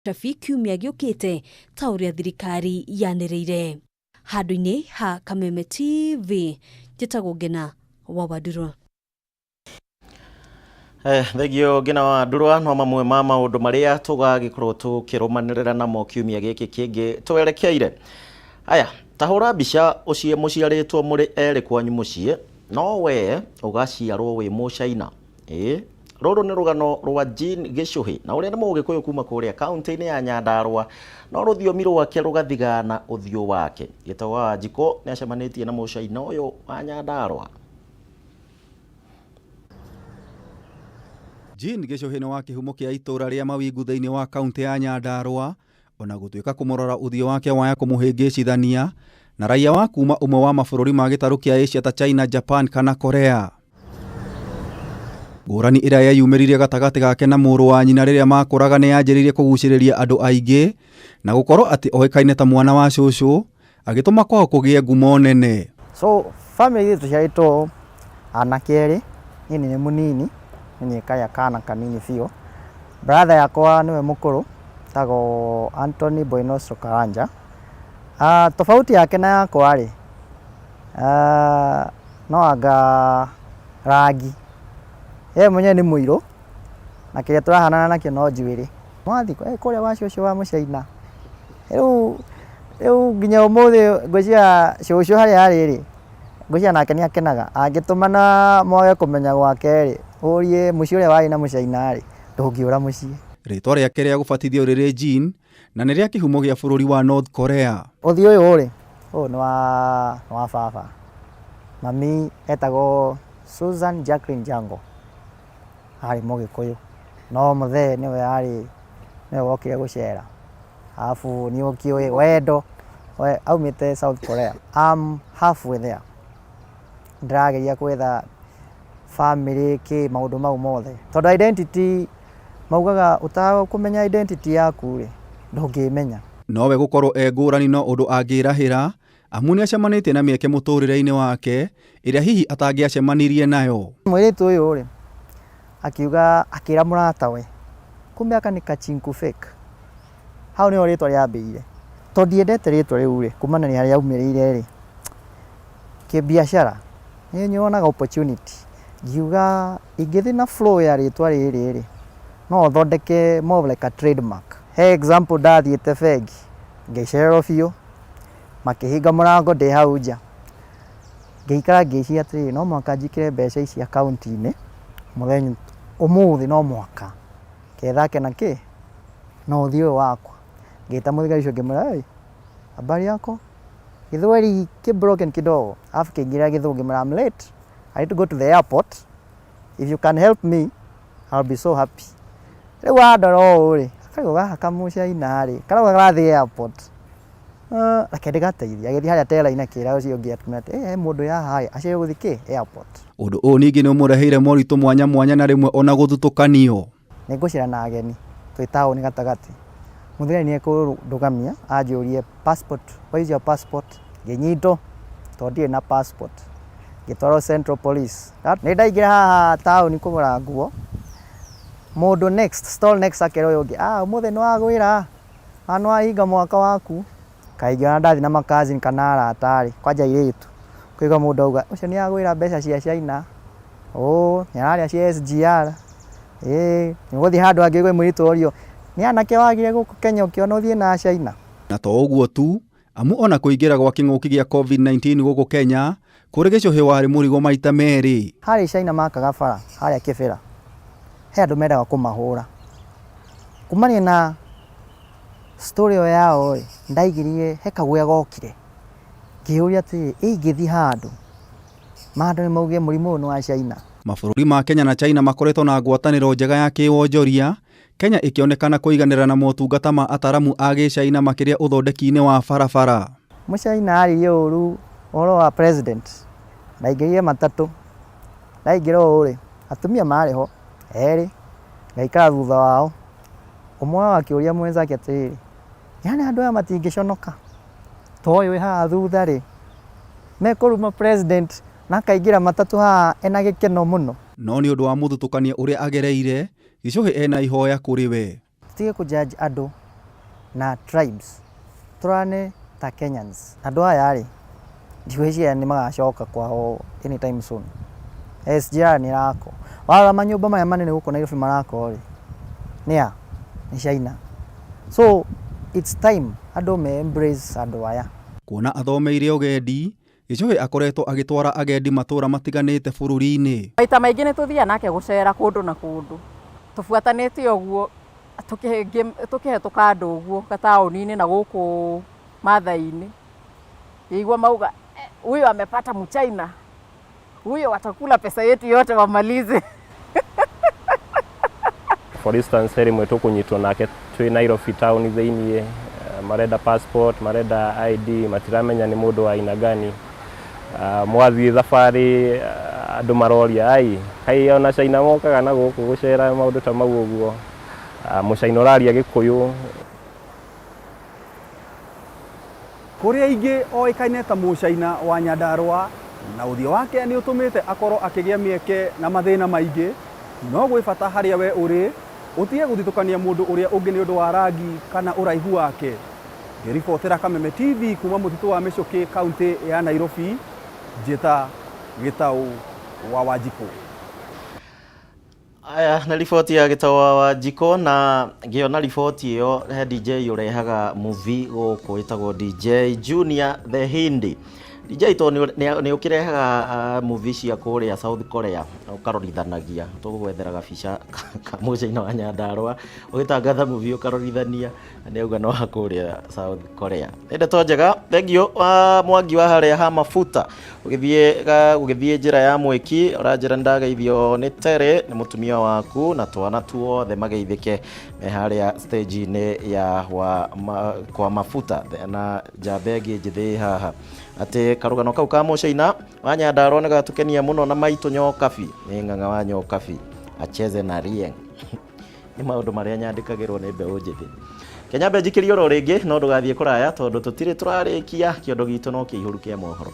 Shafi kiumia giukite ta uria thirikari yaniriire. Handu-ini ha Kameme TV njitagwo Ngina wa Wadurwa. Thegio Ngina wa Wadurwa no mamwe ma maundu maria tugagikorwo tukirumanirira namo kiumia giki kingi twerekeire. Aya, tahura mbica ucie muciaritwo muri eri kwanyu mucie no we ugaciarwo wi mucaina. Roro ni rugano rwa Jean Gicuhi na uria ni mugikuyu kuma kuria kaunti-ini ya Nyandarua no ruthiomi rwake rugathigana uthio wake. Gitawa Njiko ni acemanitie na mucaina uyu wa Nyandarua. Jean Gicuhi ni wa kihumo kia itura ria Mawingu thiini wa kaunti ya Nyandarua ona gutuika kumurora uthio wake waya kumuhingicithania na raia wa kuma umwe wa mabururi ma gitaru kia Asia ta China, Japan kana Korea. Ngurani iria yayumiririe gatagati gake na muru wa nyina riria makuraga ni yanjiririe kuguciriria andu aingi na gukorwo ati oikaine ta mwana wa cucu agituma kwao kugie ngumo nene. So family tuciaritwo anake eri, nini ni munini, nini kaya kana kanini fio. Brother yakwa niwe mukuru tago Anthony Buenos Karanja. Tofauti yake na yakwa ri no anga rangi. Mwenye ni muiro na kiria turahanana nakio no njuiri. Mwathi kuria wa cucu wa mucaina. Riu nginya umuthi ngwicira cucu haria ariri ngwicira nake ni akenaga angitumana moge kumenya gwake ri urie muci uria wari na mucaina ri ndungiura mucie. Ritwa riake ria gubatithio riri Jean na ni ria kihumo gia bururi wa North Korea. Uthi uyu ri ni wa baba mami etago Susan Jacqueline Jango. Hari Mugikuyu no muthe niwe ari niwe wokire gucera afu ni ukiwe wendo aumite South Korea. Halfway there ndageria kwetha family ki maundu mau mothe tondu identity maugaga utaga kumenya identity yaku ri ndungimenya nowe gukorwo ngurani no undu angirahira amu ni acemanitie na mieke muturire-ini wake iria hihi atangiacemanirie nayo. Mwiritu uyu ri akiuga akira muratawe kumbe aka ni kachinku fake. Hau ni ritwa riambiire tondu ndiendete ritwa riu ri kumana ni haria umirire ri ki biashara ni nyonaga opportunity ngiuga ingithi na flow ya ritwa riri ri no thondeke more like a trademark. He example ndathiite bengi ngicererwo biu makihinga murango ndi hau nja ngiikara ngiciria atiri no mwaka njikire mbeca ici account-ini muthenya umuthi no mwaka kethake na ki no uthio wakwa ngita muthigari ucio ngimura habari yako githweri ki broken kidogo afu kingira githugi mara I'm late I need to go to the airport if you can help me I'll be so happy. Riu andoro ri akagoga akamucia inari karaga gathi airport lakini gateithia agithi haria tela ina kira ucio ngiatumia mundu ya hai acio guthiki airport. Undu uyu ningi ni umureheire moritu mwanya mwanya na rimwe ona guthutukanio. Ni ngucira na ageni twi tauni gatagati muthigari ni ekundugamia anjurie passport, where is your passport? Nginyito tondu na passport gitwaro Central Police ni ndaingira haha tauni kugura nguo mundu next stall next akero yogi umuthe no agwira ano ahinga mwaka waku kaigana ndathi na makazi kana aratari kwanja iritu kwiga mundu auga ucio ni agwira mbeca cia China nyararia cia SGR ni guthi handu angigwe muritu orio ni anake wagire guku Kenya ukiona uthie na China. Na to uguo tu amu ona kuingira gwa king'uki gia COVID-19 guku Kenya kuri Gicuhi wari murigo maita meri. Hari China makaga bara haria kibira he andu mendaga kumahura kumania na story yao ndaigirie he kagwe gokire ngiuria ati ingithi handu mandu ni mauge murimu no wa China. Mabururi ma Kenya na China makoretwo na ngwataniro njega ya kiwonjoria, Kenya ikionekana kuiganira na motungata ma ataramu a Gi-China makiria uthondeki-ini wa barabara. Mucaina ari uru oro wa president ndaigirie matatu ndaigira uri atumia mariho eri ngaikara thutha wao umwe wakiuria mwenzake atiri yani andu aya matingiconoka toyo ha thutha ri mekuruma president na kaigira matatu ha ena gikeno muno no ni undu wa muthutukania uria agereire Gicuhi ena ihoya kuri we tige kujudge andu na tribes turane ta Kenyans. Andũ aya rĩ ndigwĩciria nĩ magacoka kwao anytime soon. SGR nĩ rako wala manyũmba maya manene gũkũ Nairobi marako rĩ nĩa nĩ China. So it's time andũ me embrace andũ aya. Kuona athomeire ũgendi, Gĩchũhĩ akoretwo agĩtwara agendi matũra matiganĩte bũrũri-inĩ. Maita maingĩ nĩ tũthiaga nake gũcera kũndũ na kũndũ, tũbuatanĩte ũguo tũkĩhetũka andũ ũguo gataũni-inĩ na gũkũ Maathai-inĩ. Igua mauga huyo amepata Mchina, huyo watakula pesa yetu yote wamalize. For instance, heri mwetu kunyitwo nake twĩ Nairobi town thĩinĩ, marenda passport, marenda ID, matiramenya nĩ mũndũ wa aina gani. Mwathiĩ thabarĩ andũ maroria ai kai ona China mokaga na gũkũ gũcera maũndũ ta mau ũguo. Mũchina ũraria Gĩkũyũ. Kũrĩa ingĩ oĩkaine ta Mũchina wa Nyandarua, na ũthiũ wake nĩ ũtũmĩte akorwo akĩgĩa mĩeke na mathĩna maingĩ, no gwĩ bata harĩa we ũrĩ ũtige gũthitũkania mũndũ ũrĩa ũngĩ nĩ ũndũ wa rangi kana ũraihu wake. Ngĩribotera Kameme TV kuma mũtitũ wa Mĩcũkĩ, kaunti ya Nairobi, njĩta Gĩtaũ wa Wanjikũ. Aya na riboti ya Gĩtaũ wa Wanjikũ, na ngĩona riboti ĩyo he DJ ũrehaga movie gũkũ ĩtagwo DJ Junior the Hindi. DJ to nĩ ũkĩrehaga movie cia kũrĩa South Korea ũkarorithanagia, tũgwethera gabica ka Mũchina wa Nyandarua ũgĩtangatha movie ũkarorithania, nĩ auga no kũrĩa South Korea. Ende to njega, thengio Mwangi wa harĩa ha mafuta ũgĩthiĩ njĩra ya Mwĩki, ũranjĩra ndagaithio nĩ Tere nĩ mũtumia waku na twana tuothe mageithĩke me harĩa stage-inĩ ya kwa mafuta na njambegi njĩthĩ haha atĩ karũgano kau ka Mũchina wa Nyandarua nĩ gatukenia mũno na maitũ Nyokabi, nĩ ng'ang'a wa Nyokabi acheze na Rieng. Nĩ maũndũ marĩa nyandĩkagĩrwo nĩ mbeũ njĩthĩ. Kenya njikĩrio ro rĩngĩ no ndũgathiĩ kũraya tondũ tũtirĩ tũrarĩkia kĩondo gitũ no kĩihũru kĩa mohoro.